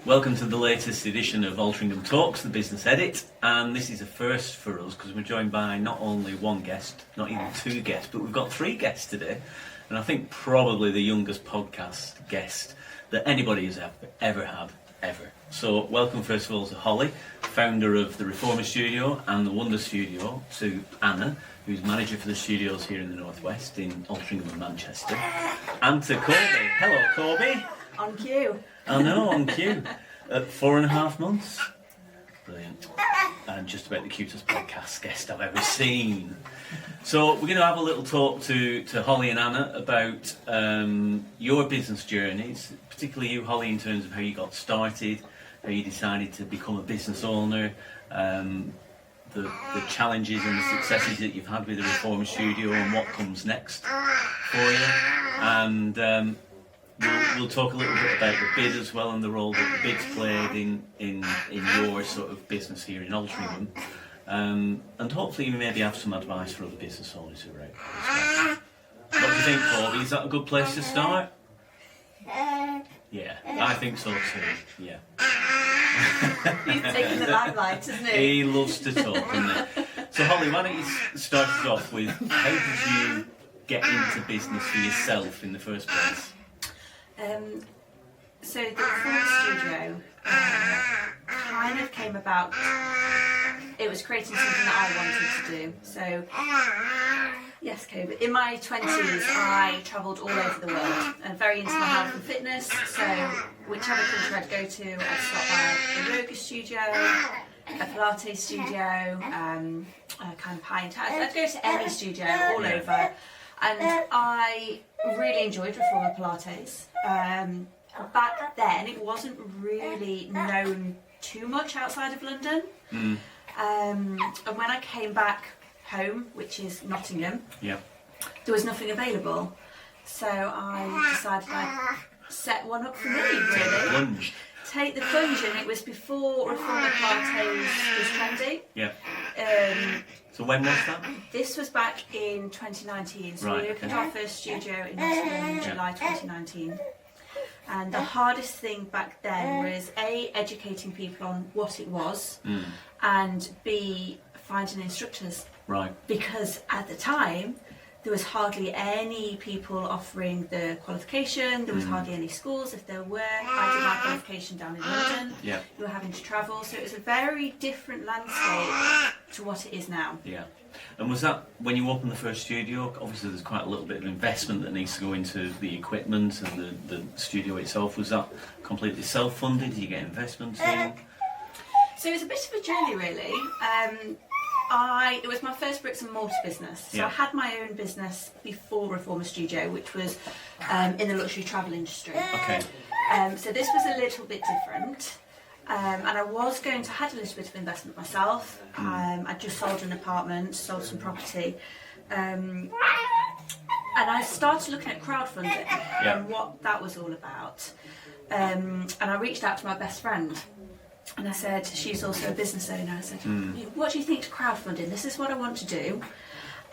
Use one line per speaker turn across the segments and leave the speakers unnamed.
Welcome to the latest edition of Altrincham Talks, the business edit, and this is a first for us because we're joined by not only one guest, not even two guests, but we've got three guests today, and I think probably the youngest podcast guest that anybody has ever had, ever. So welcome first of all to Holly, founder of the Reformer Studio and the Wonder Studio, to Anna, who's manager for the studios here in the Northwest in Altrincham and Manchester, and to Corby. Hello Corby.
On cue.
I know, on cue. At 4.5 months. Brilliant. And just about the cutest podcast guest I've ever seen. So we're going to have a little talk to Holly and Anna about your business journeys, particularly you, Holly, in terms of how you got started, how you decided to become a business owner, the challenges and the successes that you've had with the Reformer Studio and what comes next for you. And we'll talk a little bit about the bid as well and the role that the bid's played in your sort of business here in Altrincham. And hopefully you maybe have some advice for other business owners who are out there as well. What do you think, Corby? Is that a good place to start? Yeah, I think so too, yeah.
He's taking the limelight, isn't he?
He loves to talk, doesn't he? So Holly, why don't you start us off with how did you get into business for yourself in the first place?
So the Reformer Studio kind of came about. It was creating something that I wanted to do. So, yes, COVID. In my 20s, I travelled all over the world and very into my health and fitness. So, whichever country I'd go to, I'd stop by a yoga studio, a Pilates studio, a kind of high-end. I'd go to any studio all over. And I really enjoyed Reformer Pilates. Back then, it wasn't really known too much outside of London. And when I came back home, which is Nottingham, there was nothing available. So I decided I'd set one up for me, really. Take the plunge, and it was before Reformer Pilates was trendy.
So when was that?
This was back in 2019. So we opened our first studio in Nottingham in July 2019. And the hardest thing back then was A, educating people on what it was, and B, finding instructors. Right. Because at the time, there was hardly any people offering the qualification, there was hardly any schools. If there were, I did my qualification down in London. You were having to travel, so it was a very different landscape to what it is now.
And was that, when you opened the first studio, obviously there's quite a little bit of investment that needs to go into the equipment and the studio itself. Was that completely self-funded? Did you get investment in?
So it was a bit of a journey, really. It was my first bricks and mortar business. So I had my own business before Reformer Studio, which was in the luxury travel industry. So this was a little bit different. And I was had a little bit of investment myself. I just sold an apartment, sold some property. And I started looking at crowdfunding and what that was all about. And I reached out to my best friend. And I said, she's also a business owner, I said, what do you think to crowdfunding? This is what I want to do.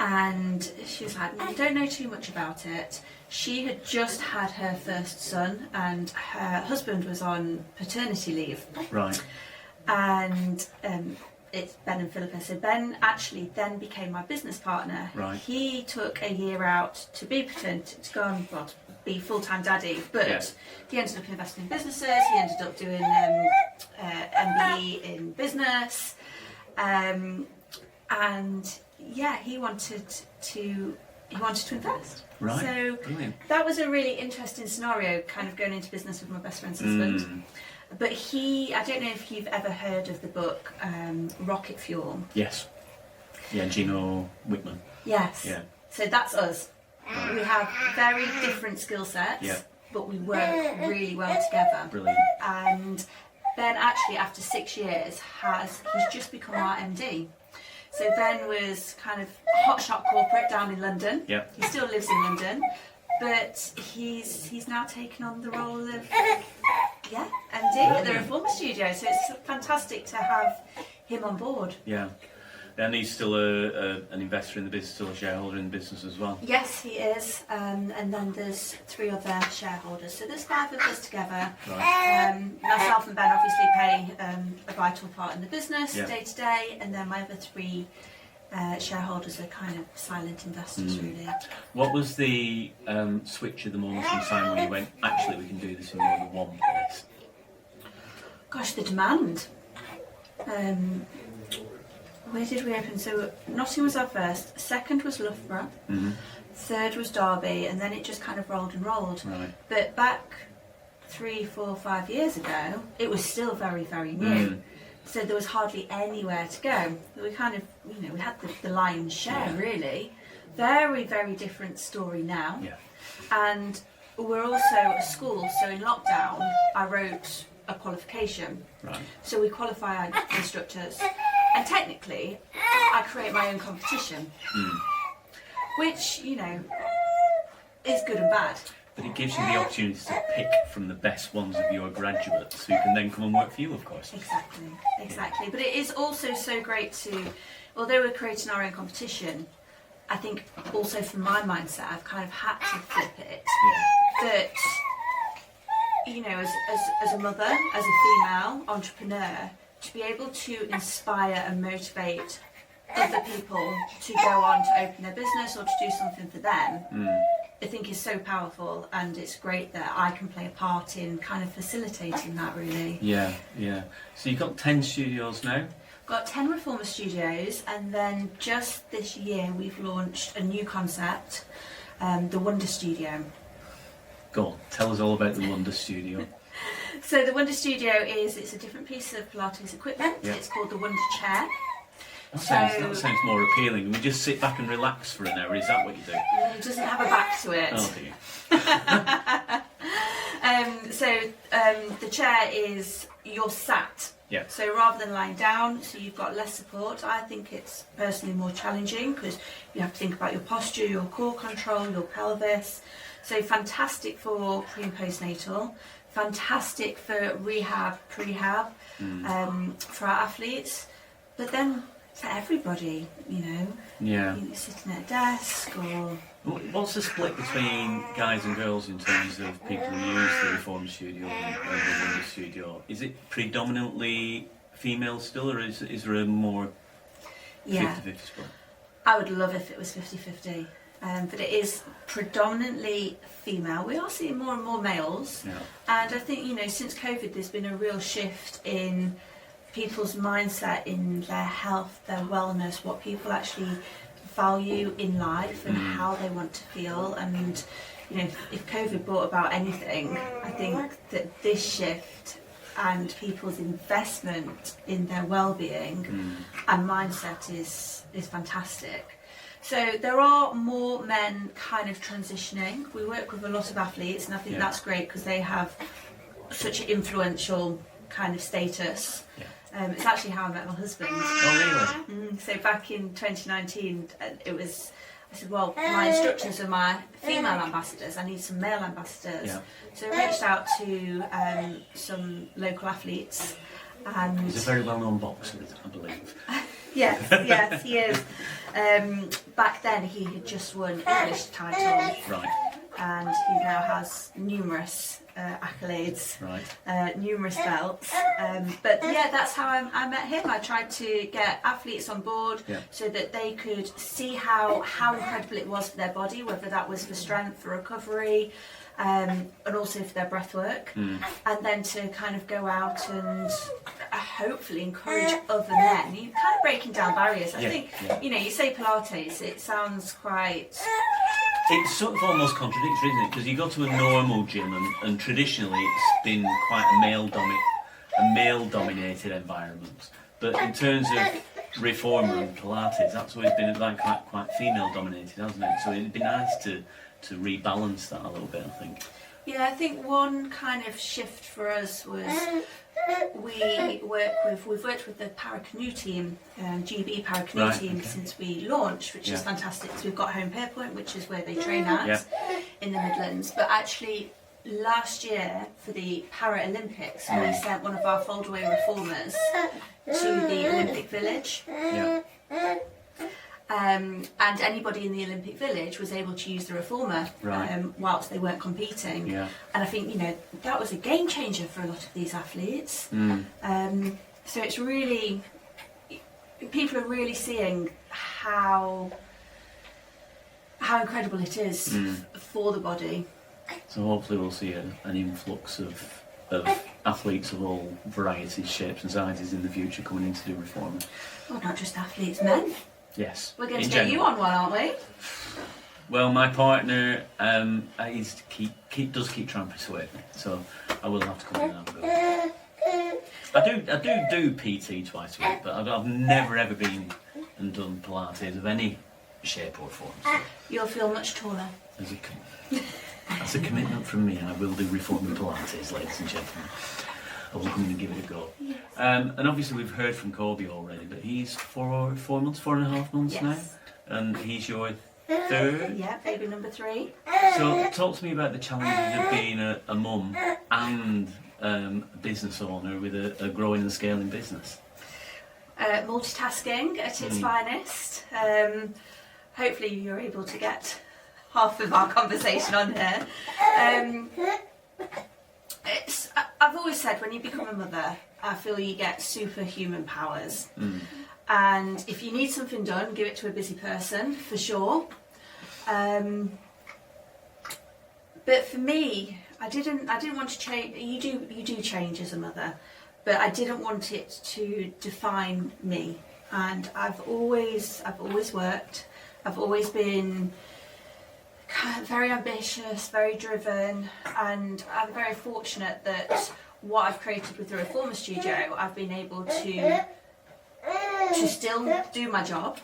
And she was like, I don't know too much about it. She had just had her first son and her husband was on paternity leave. Right. And it's Ben and Philippa. So Ben actually then became my business partner. Right. He took a year out to be paternity, to go on, well, to be full-time daddy, but he ended up investing in businesses. He ended up doing MBE in business, and he wanted to invest. Right. So that was a really interesting scenario, kind of going into business with my best friend's husband. But I don't know if you've ever heard of the book Rocket Fuel.
Yes. Yeah, Gino Wickman.
Yes. Yeah. So that's us. We have very different skill sets, but we work really well together. Brilliant. And Ben actually, after 6 years, he's just become our MD. So Ben was kind of hotshot corporate down in London. He still lives in London, but he's now taken on the role of MD at the Reformer Studio. So it's fantastic to have him on board.
Yeah. And he's still an investor in the business, still a shareholder in the business as well.
Yes, he is. And then there's 3 other shareholders. So there's 5 of us together.
Right.
Myself and Ben obviously play a vital part in the business
Yeah.
day to day, and then my other 3 shareholders are kind of silent investors, really.
What was the switch at the moment in time when you went, actually we can do this in more than one place?
Gosh, the demand. Where did we open? So Nottingham was our first, second was Loughborough, third was Derby, and then it just kind of rolled and rolled.
Right.
But back 3, 4, 5 years ago, it was still very, very new. So there was hardly anywhere to go. We kind of, we had the lion's share, really. Very, very different story now.
Yeah.
And we're also a school, so in lockdown, I wrote a qualification.
Right.
So we qualify our instructors. And technically, I create my own competition. Which, is good and bad.
But it gives you the opportunity to pick from the best ones of your graduates who can then come and work for you, of course.
Exactly. But it is also so great to, although we're creating our own competition, I think also from my mindset, I've kind of had to flip it. That, as a mother, as a female entrepreneur, to be able to inspire and motivate other people to go on to open their business or to do something for them, I think is so powerful, and it's great that I can play a part in kind of facilitating that, really.
Yeah. So you've got 10 studios now?
Got 10 reformer studios, and then just this year we've launched a new concept, the Wonder Studio.
Go on, tell us all about the Wonder Studio.
So the Wonder Studio it's a different piece of Pilates equipment.
Yeah.
It's called the Wonder Chair.
That sounds more appealing. We just sit back and relax for an hour, is that what you do?
It doesn't have a back to it.
Oh dear.
The chair is, you're sat.
Yeah.
So rather than lying down, so you've got less support. I think it's personally more challenging because you have to think about your posture, your core control, your pelvis. So fantastic for pre and postnatal. Fantastic for rehab, prehab, for our athletes. But then for everybody,
Yeah.
you're sitting at a desk or...
What's the split between guys and girls in terms of people who use the Reform Studio and the Wonder Studio? Is it predominantly female still, or is there a more 50-50 split?
I would love if it was 50-50, but it is predominantly female. We are seeing more and more males,
Yeah.
and I think, since COVID there's been a real shift in people's mindset, in their health, their wellness, what people actually value in life and how they want to feel. And if COVID brought about anything, I think that this shift and people's investment in their well-being and mindset is fantastic. So there are more men kind of transitioning. We work with a lot of athletes, and I think that's great because they have such an influential kind of status.
Yeah.
It's actually how I met my husband.
Oh, really?
So back in 2019, I said, well, my instructors are my female ambassadors. I need some male ambassadors.
Yeah.
So I reached out to some local athletes. And
He's a very well-known boxer, I believe.
yes, he is. Back then, he had just won English title.
Right.
And he now has numerous accolades, numerous belts. But that's how I met him. I tried to get athletes on board so that they could see how incredible it was for their body, whether that was for strength, for recovery, and also for their breath work. And then to kind of go out and hopefully encourage other men. You're kind of breaking down barriers. I think, you say Pilates, it sounds quite...
It's sort of almost contradictory, isn't it? Because you go to a normal gym, and traditionally it's been quite a male-dominated environment. But in terms of Reformer and Pilates, that's always been quite female-dominated, hasn't it? So it'd be nice to rebalance that a little bit, I think.
Yeah, I think one kind of shift for us was we've worked with the para-canoe team, GB para-canoe team, since we launched, which is fantastic because we've got Home Pierpoint, which is where they train at in the Midlands. But actually, last year for the Paralympics, we sent one of our foldaway reformers to the Olympic Village. And anybody in the Olympic Village was able to use the reformer whilst they weren't competing.
Yeah.
And I think, that was a game changer for a lot of these athletes. So it's really, people are really seeing how incredible it is for the body.
So hopefully we'll see an influx of athletes of all varieties, shapes and sizes in the future coming in to do reformer.
Well, not just athletes, men.
Yes.
We're going to get you on one, aren't we?
Well, my partner does keep trying to persuade me, so I will have to come in and have a go. I do PT twice a week, but I've never ever been and done Pilates of any shape or form. So
You'll feel much taller.
that's a commitment from me, and I will do reforming Pilates, ladies and gentlemen. I will come in and give it a go.
Yes.
And obviously we've heard from Corby already, but he's 4.5 months now, and he's your third.
Yeah, baby number 3.
So talk to me about the challenges of being a mum and a business owner with a growing and scaling business.
Multitasking at its finest. Hopefully you're able to get half of our conversation on here. I've always said when you become a mother, I feel you get superhuman powers. And if you need something done, give it to a busy person, for sure. But for me, I didn't want to change. You do change as a mother, but I didn't want it to define me. And I've always worked. I've always been very ambitious, very driven, and I'm very fortunate that what I've created with the Reformer Studio, I've been able to still do my job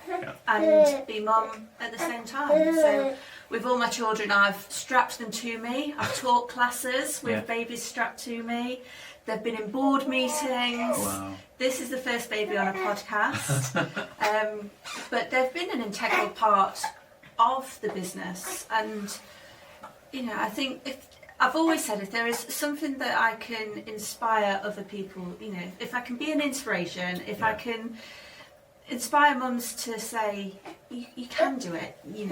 and be mum at the same time. So with all my children, I've strapped them to me. I've taught classes with babies strapped to me. They've been in board meetings.
Wow.
This is the first baby on a podcast. But they've been an integral part of the business. And, I think I've always said if there is something that I can inspire other people, if I can be an inspiration, if I can inspire mums to say, you can do it, you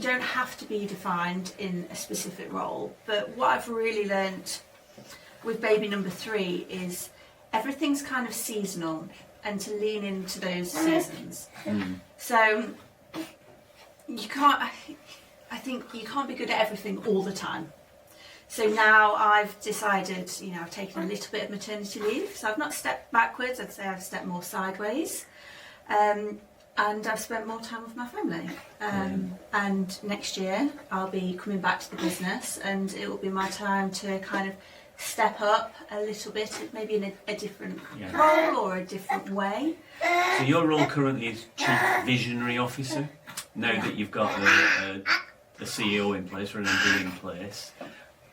don't have to be defined in a specific role. But what I've really learnt with baby number 3 is everything's kind of seasonal, and to lean into those seasons. So I think you can't be good at everything all the time. So now I've decided, I've taken a little bit of maternity leave. So I've not stepped backwards, I'd say I've stepped more sideways. And I've spent more time with my family. And next year I'll be coming back to the business, and it will be my time to kind of step up a little bit, maybe in a different role or a different way.
So your role currently is Chief Visionary Officer. Now that you've got a CEO in place or an MD in place,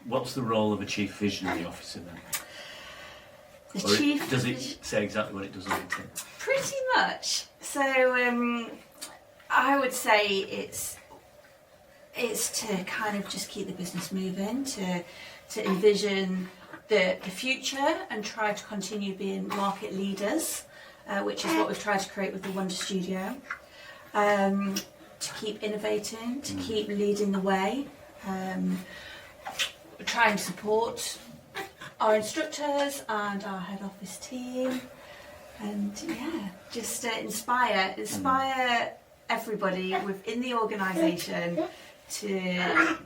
what's the role of a Chief Visionary Officer then? Does it say exactly what it does on the tin?
Pretty much. So I would say it's to kind of just keep the business moving, to envision the future and try to continue being market leaders, which is what we've tried to create with the Wonder Studio. To keep innovating, to keep leading the way, try and support our instructors and our head office team, and just inspire everybody within the organisation to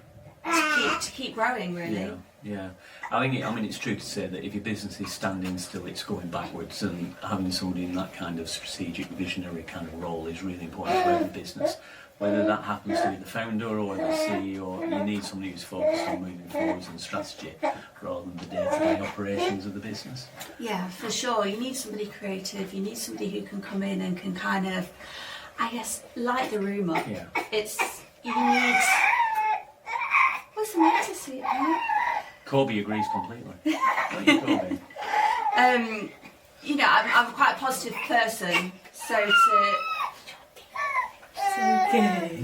keep growing, really.
Yeah. I mean, it's true to say that if your business is standing still, it's going backwards, and having somebody in that kind of strategic, visionary kind of role is really important for every business. Whether that happens to be the founder or the CEO, you need somebody who's focused on moving forwards and strategy rather than the day-to-day operations of the business.
Yeah, for sure. You need somebody creative. You need somebody who can come in and can kind of, I guess, light the room up.
Yeah.
You need. What's the matter, sweetheart?
Corby agrees completely. Don't you, Corby?
I'm quite a positive person, so to. Sorry.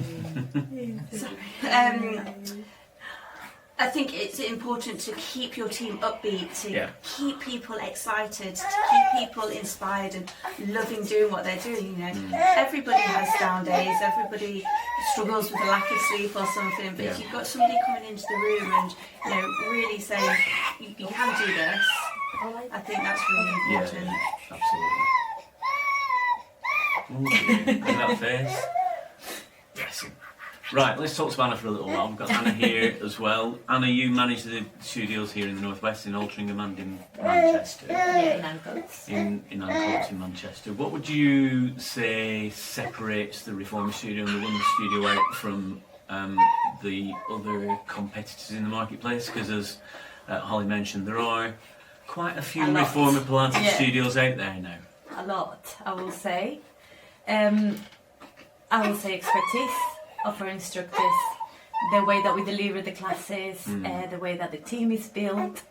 I think it's important to keep your team upbeat, to keep people excited, to keep people inspired and loving doing what they're doing. Everybody has down days, everybody struggles with a lack of sleep or something, but if you've got somebody coming into the room and really saying you can do this, I think that's really important.
Yeah, absolutely. Look at that face. Bless him. Right, let's talk to Anna for a little while. We've got Anna here as well. Anna, you manage the studios here in the northwest, in Altrincham and in Manchester.
Yeah, in Ancoats.
In Ancoats in Manchester. What would you say separates the Reformer studio and the Wonder studio out from the other competitors in the marketplace? Because as Holly mentioned, there are quite a few Reformer Pilates studios out there now.
A lot, I will say. I will say expertise of our instructors, the way that we deliver the classes, the way that the team is built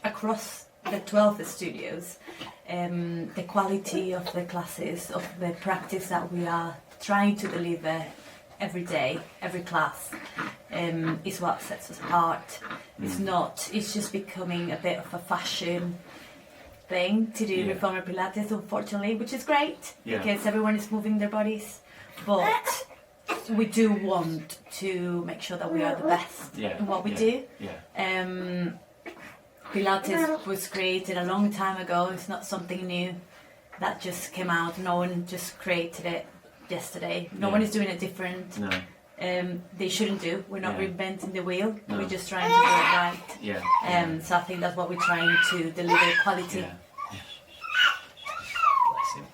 across the 12 studios, the quality of the classes, of the practice that we are trying to deliver every day, every class, is what sets us apart. It's just becoming a bit of a fashion thing to do Reformer Pilates, unfortunately, which is great because everyone is moving their bodies, but we do want to make sure that we are the best in what we do. Pilates was created a long time ago. It's not something new that just came out. No one just created it yesterday. No one is doing it different.
No.
They shouldn't do. We're not reinventing the wheel. No. We're just trying to do it right. So I think that's what we're trying to deliver, quality.
Bless him.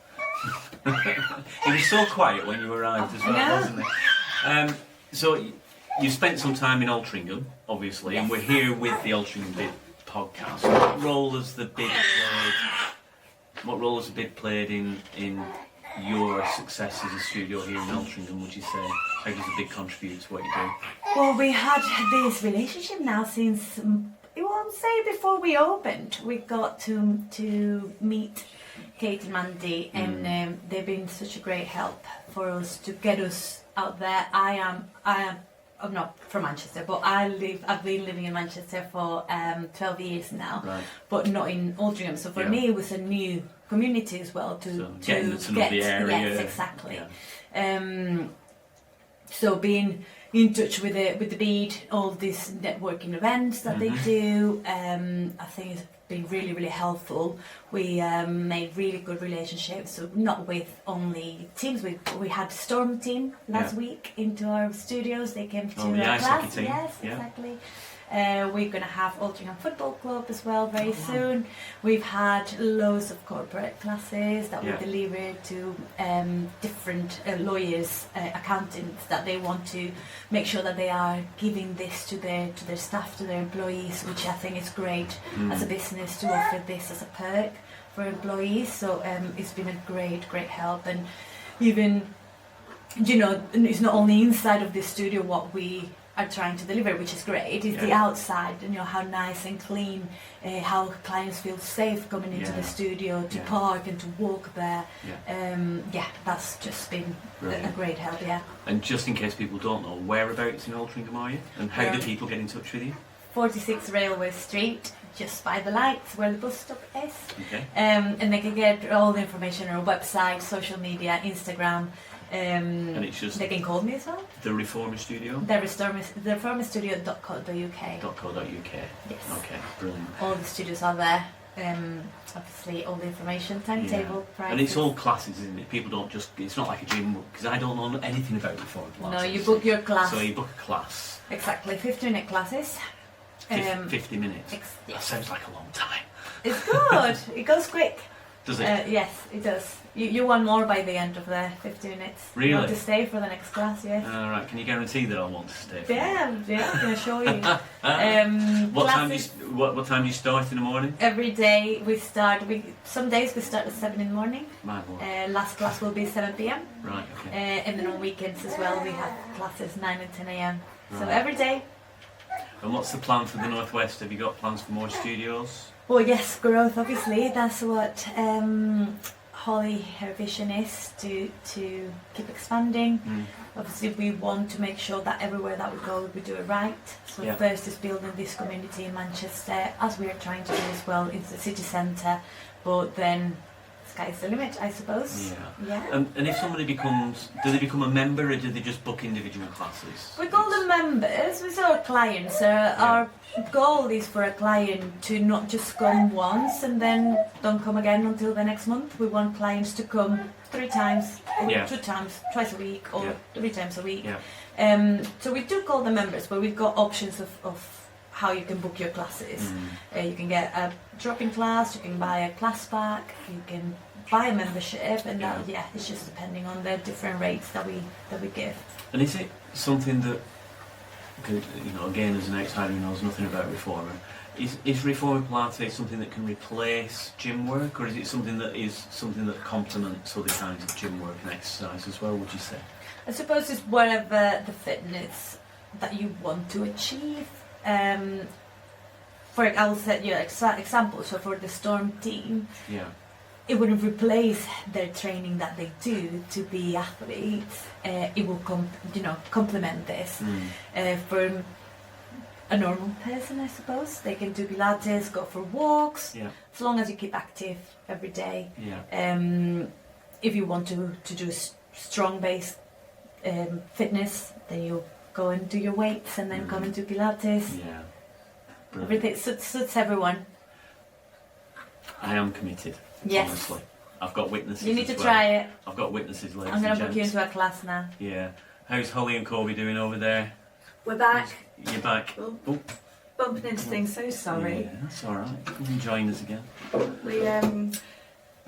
He was so quiet when you arrived as well, wasn't he? So you spent some time in Altrincham, obviously, and we're here with the Altrincham Bid podcast. What role has the bid played in your success as a studio here in Altrincham, would you say? How does the bid contribute to what you do?
Well, we had this relationship now since, I won't say before we opened. We got to meet Kate and Mandy, and they've been such a great help for us to get us out there. I'm not from Manchester, but I've been living in Manchester for 12 years now, but not in Altrincham. So for me, it was a new community as well to
get the area.
Yes, exactly. So being in touch with the Bead, all these networking events that they do, I think it's been really, really helpful. We made really good relationships, so not with only teams. We had Storm team last week into our studios. They came to our class.
Team.
Yes, exactly. We're going to have Altrincham Football Club as well very soon. We've had loads of corporate classes that we delivered to different lawyers, accountants, that they want to make sure that they are giving this to their staff, to their employees, which I think is great as a business to offer this as a perk for employees. So it's been a great help, and even it's not only inside of the studio what we are trying to deliver, which is great. It's the outside, how nice and clean, how clients feel safe coming into the studio to park and to walk there. That's just been a great help.
And just in case people don't know, whereabouts in Altrincham are you, and how do people get in touch with you?
46 Railway Street, just by the lights where the bus stop is.
Okay.
And they can get all the information on our website, social media, Instagram.
And it's just
they can call me as well.
The Reformer Studio?
The reformerstudio.co.uk.
Yes. Okay, brilliant.
All the studios are there. Obviously, all the information, timetable, prices.
And it's all classes, isn't it? People don't just. It's not like a gym, because I don't know anything about Reformer Pilates.
No, you book your class.
So you book a class.
Exactly, 50-minute classes.
50 minutes? That sounds like a long time.
It's good. It goes quick.
Does it?
Yes, it does. You want more by the end of the 50 minutes.
Really?
You want to stay for the next class, yes.
Right, can you guarantee that I'll want to stay?
Yeah, I'm going to show you.
What time do you start in the morning?
Every day we start, some days we start at 7 in the morning.
My Lord.
Last class will be 7 p.m.
Right, okay.
And then on weekends as well we have classes 9 and 10 a.m. Right. So every day.
And what's the plan for the Northwest? Have you got plans for more studios?
Well, yes, growth, obviously. That's what Holly, her vision is to keep expanding. Obviously, we want to make sure that everywhere that we go, we do it right. So first is building this community in Manchester, as we are trying to do as well in the city centre. But then, sky's the limit, I suppose.
Yeah. And if somebody do they become a member, or do they just book individual classes?
We call them members. We say our clients. Our goal is for a client to not just come once and then don't come again until the next month. We want clients to come 3 times, or 2 times, twice a week, or 3 times a week. So we do call them members, but we've got options of how you can book your classes. You can get a drop-in class, you can buy a class pack, you can buy a membership, and that, it's just depending on the different rates that we give.
And is it something that could, again, as an outsider who knows nothing about Reformer, is Reformer Pilates something that can replace gym work, or is it something that complements other kinds of gym work and exercise as well, would you say?
I suppose it's whatever the fitness that you want to achieve. I'll set you example. So for the Storm team, it wouldn't replace their training that they do to be athletes. It will complement this. For a normal person, I suppose, they can do Pilates, go for walks, as long as you keep active every day. If you want to do strong based fitness, then you go and do your weights and then come and do Pilates. Everything suits everyone.
I am committed.
Yes.
Honestly, I've got witnesses.
You need to
well.
try it.
I've got witnesses, ladies
I'm going to
and
book you
gents.
into a class now.
Yeah. How's Holly and Corby doing over there?
We're back.
You're back.
Oh. Bumping into things, so sorry.
Yeah, that's all right. Come and join us again.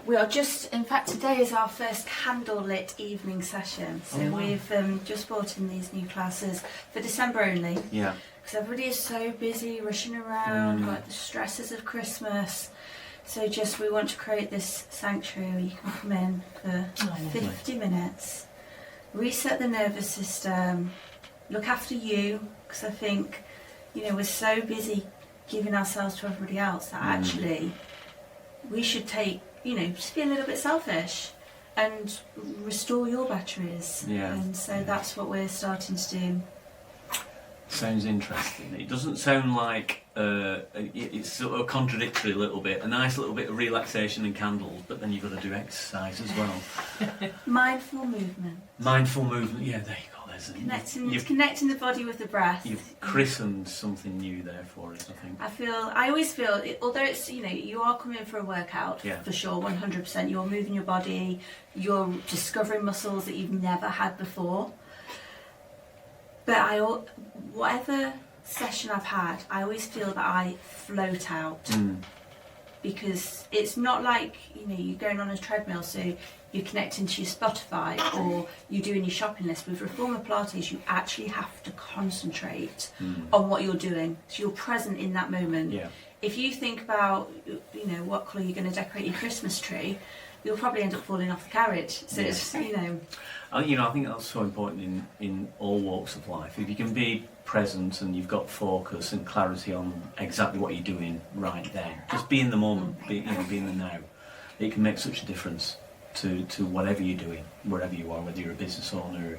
We are just, in fact, today is our first candle-lit evening session. So we've just brought in these new classes for December only.
Yeah.
Because everybody is so busy, rushing around, like the stresses of Christmas. So we want to create this sanctuary where you can come in for 50 minutes, reset the nervous system, look after you, because I think, we're so busy giving ourselves to everybody else that actually we should take, just be a little bit selfish and restore your batteries.
Yeah.
And so that's what we're starting to do.
Sounds interesting. It doesn't sound like it's sort of contradictory a little bit. A nice little bit of relaxation and candles, but then you've got to do exercise as well.
Mindful movement.
Mindful movement. Yeah, there you go.
Connecting the body with the breath.
You've christened something new there for us, I think.
I always feel, although it's, you are coming for a workout, for sure, 100%. You're moving your body, you're discovering muscles that you've never had before. But whatever session I've had, I always feel that I float out. Because it's not like, you're going on a treadmill, so you're connecting to your Spotify or you're doing your shopping list. With Reformer Pilates, you actually have to concentrate on what you're doing. So you're present in that moment. Yeah. If you think about, what colour you're going to decorate your Christmas tree, you'll probably end up falling off the carriage. So it's,
I think that's so important in all walks of life. If you can be present and you've got focus and clarity on exactly what you're doing right then, just be in the moment, be in the now. It can make such a difference to whatever you're doing, wherever you are, whether you're a business owner,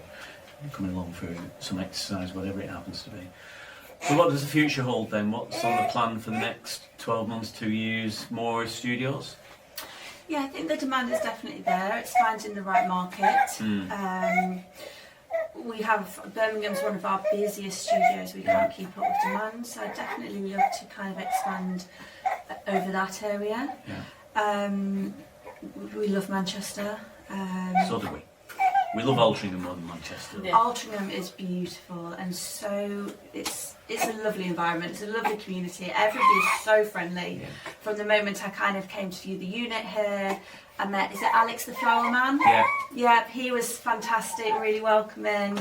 you're coming along for some exercise, whatever it happens to be. So what does the future hold then? What's on the plan for the next 12 months, 2 years? More studios?
Yeah, I think the demand is definitely there. It's finding the right market. We have Birmingham's one of our busiest studios. We can't keep up with demand, so I definitely love to kind of expand over that area. Yeah. We love Manchester.
So do we. We love Altrincham more than Manchester.
Yeah. Altrincham is beautiful, and so it's a lovely environment. It's a lovely community. Everybody is so friendly. Yeah. From the moment I kind of came to view the unit here, I met, is it Alex the Flower Man?
Yeah.
Yeah, he was fantastic, really welcoming.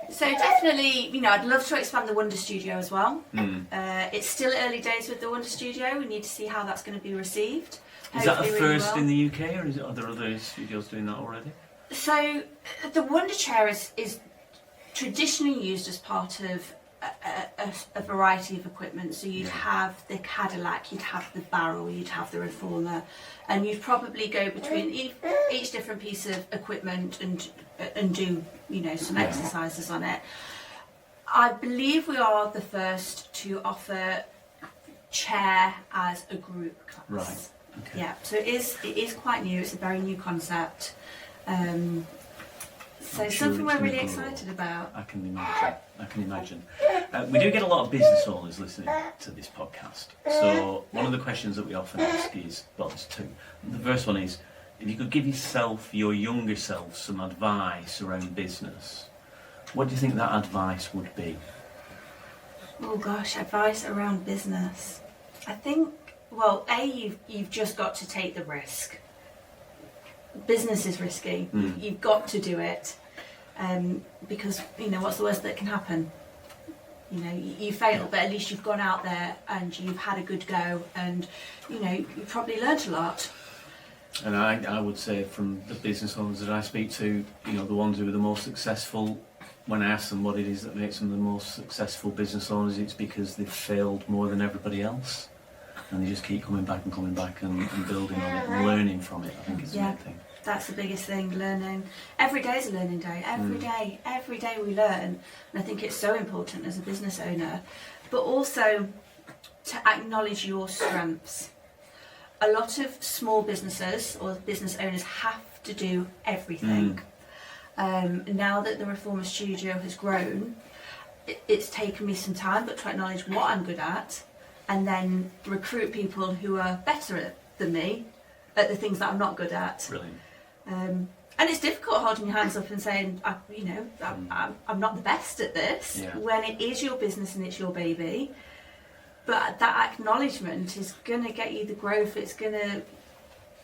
So definitely, I'd love to expand the Wonder Studio as well. It's still early days with the Wonder Studio. We need to see how that's going to be received.
Is that a first in the UK, or are there other studios doing that already?
So the Wonder Chair is traditionally used as part of a variety of equipment. So you'd have the Cadillac, you'd have the barrel, you'd have the reformer, and you'd probably go between each different piece of equipment and do, you know, some exercises on it. I believe we are the first to offer chair as a group class.
Right. Okay.
Yeah. So it is quite new. It's a very new concept. So
I'm sure
something
it's
we're really
gonna grow.
excited about.
I can imagine. We do get a lot of business owners listening to this podcast. So one of the questions that we often ask is, well, there's two. The first one is, if you could give your younger self, some advice around business, what do you think that advice would be?
Oh gosh, advice around business. I think, well, you've just got to take the risk. Business is risky. You've got to do it, because, you know, what's the worst that can happen? You know, you fail, but at least you've gone out there and you've had a good go, and, you know, you've probably learnt a lot.
And I would say, from the business owners that I speak to, you know, the ones who are the most successful, when I ask them what it is that makes them the most successful business owners, it's because they've failed more than everybody else. And they just keep coming back and building on it and learning from it. I think it's the main thing.
That's the biggest thing, learning. Every day is a learning day. Every day we learn. And I think it's so important as a business owner. But also to acknowledge your strengths. A lot of small businesses or business owners have to do everything. Now that the Reformer Studio has grown, it's taken me some time, but to acknowledge what I'm good at, and then recruit people who are better than me at the things that I'm not good at.
Brilliant.
And it's difficult holding your hands up and saying, I'm not the best at this, when it is your business and it's your baby. But that acknowledgement is going to get you the growth, it's going to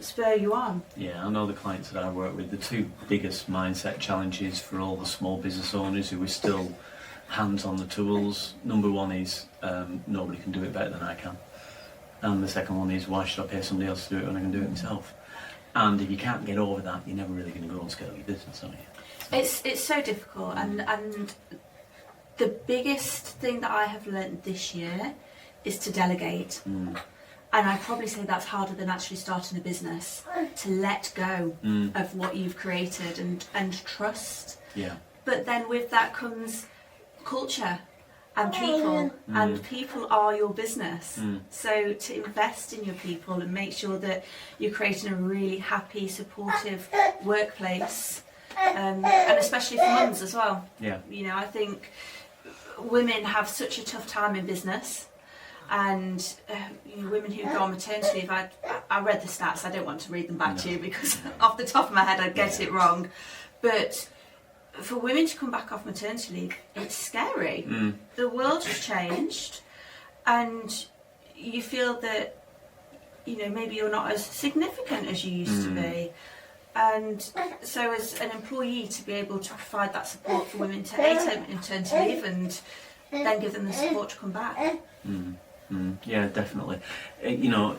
spur you on.
Yeah, I know the clients that I work with, the two biggest mindset challenges for all the small business owners who are still hands on the tools. Number one is nobody can do it better than I can. And the second one is, why should I pay somebody else to do it when I can do it myself? And if you can't get over that, you're never really going to grow and scale your business, are you?
It's so difficult, and the biggest thing that I have learnt this year is to delegate. And I'd probably say that's harder than actually starting a business, to let go of what you've created and trust.
Yeah.
But then with that comes culture and people, and people are your business. So to invest in your people and make sure that you're creating a really happy, supportive workplace, and especially for mums as well.
Yeah.
You know, I think women have such a tough time in business. And you know, women who go on maternity leave, I read the stats, I don't want to read them back to you because off the top of my head I'd get it wrong. But for women to come back off maternity leave, it's scary. The world has changed, and you feel that, you know, maybe you're not as significant as you used to be. And so as an employee, to be able to provide that support for women to take maternity leave and then give them the support to come back.
Yeah, definitely. You know,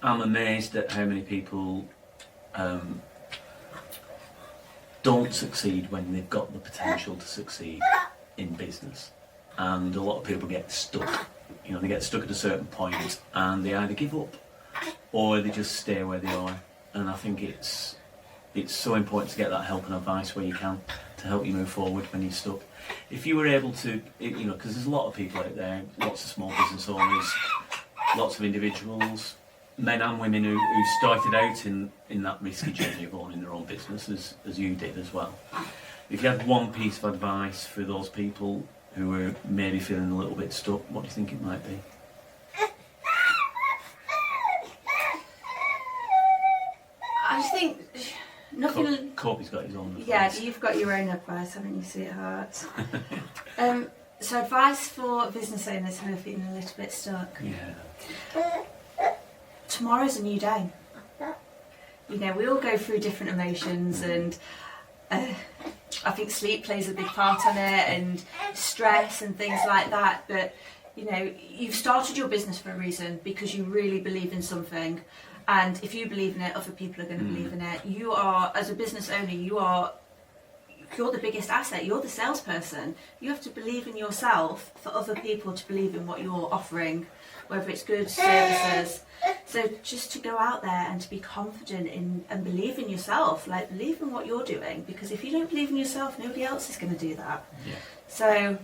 I'm amazed at how many people don't succeed when they've got the potential to succeed in business. And a lot of people get stuck. You know, they get stuck at a certain point and they either give up or they just stay where they are. And I think it's so important to get that help and advice where you can to help you move forward when you're stuck. If you were able to, you know, because there's a lot of people out there, lots of small business owners, lots of individuals, men and women who started out in that risky journey of owning their own business, as you did as well. If you had one piece of advice for those people who are maybe feeling a little bit stuck, what do you think it might be?
I think nothing.
Corby's got his own advice.
Yeah, you've got your own advice, haven't you, sweetheart? So advice for business owners who are feeling a little bit stuck.
Yeah.
Tomorrow's a new day. You know, we all go through different emotions, and I think sleep plays a big part on it, and stress and things like that. But, you know, you've started your business for a reason, because you really believe in something. And if you believe in it, other people are going to believe in it. You are, as a business owner, you are you're the biggest asset. You're the salesperson. You have to believe in yourself for other people to believe in what you're offering, whether it's goods, services. So just to go out there and to be confident in and believe in yourself, like believe in what you're doing, because if you don't believe in yourself, nobody else is going to do that.
Yeah.
So,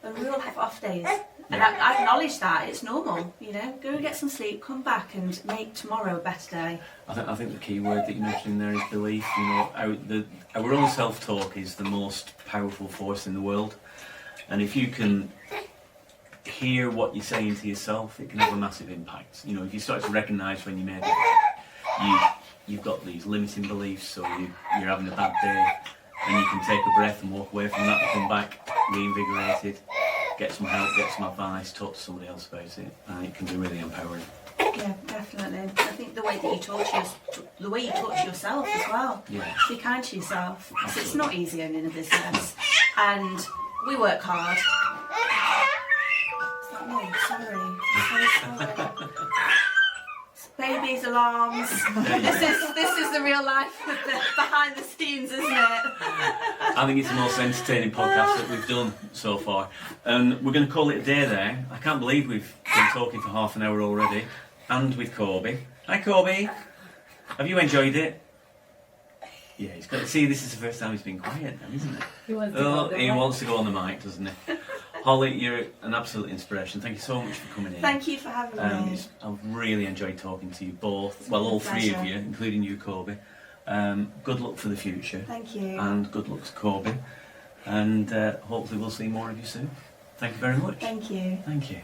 and we all have off days. And I acknowledge that, it's normal, you know, go and get some sleep, come back and make tomorrow a better day.
I think the key word that you mentioned there is belief. You know, our own self-talk is the most powerful force in the world. And if you can hear what you're saying to yourself, it can have a massive impact. You know, if you start to recognise when you maybe you've got these limiting beliefs, so you're having a bad day, and you can take a breath and walk away from that and come back reinvigorated, get some help, get some advice, talk to somebody else about it, and it can be really empowering.
Yeah, definitely. I think the way that you talk to yourself as well.
Yeah.
Be kind to yourself. So it's not easy owning a business, and we work hard. Is that me? Sorry. Babies, alarms. This is the real life of the behind the scenes, isn't it?
I think it's the most entertaining podcast that we've done so far. And we're going to call it a day there. I can't believe we've been talking for half an hour already. And with Corby. Hi Corby. Have you enjoyed it? Yeah, he's got to see, this is the first time he's been quiet now, isn't it?
He wants to go on the mic.
Wants to go on the mic, doesn't he? Holly, you're an absolute inspiration. Thank you so much for coming in.
Thank you for having me.
I've really enjoyed talking to you both. Well, all three of you, including you, Corby. Good luck for the future.
Thank you.
And good luck to Corby. And hopefully we'll see more of you soon. Thank you very much.
Thank you.
Thank you.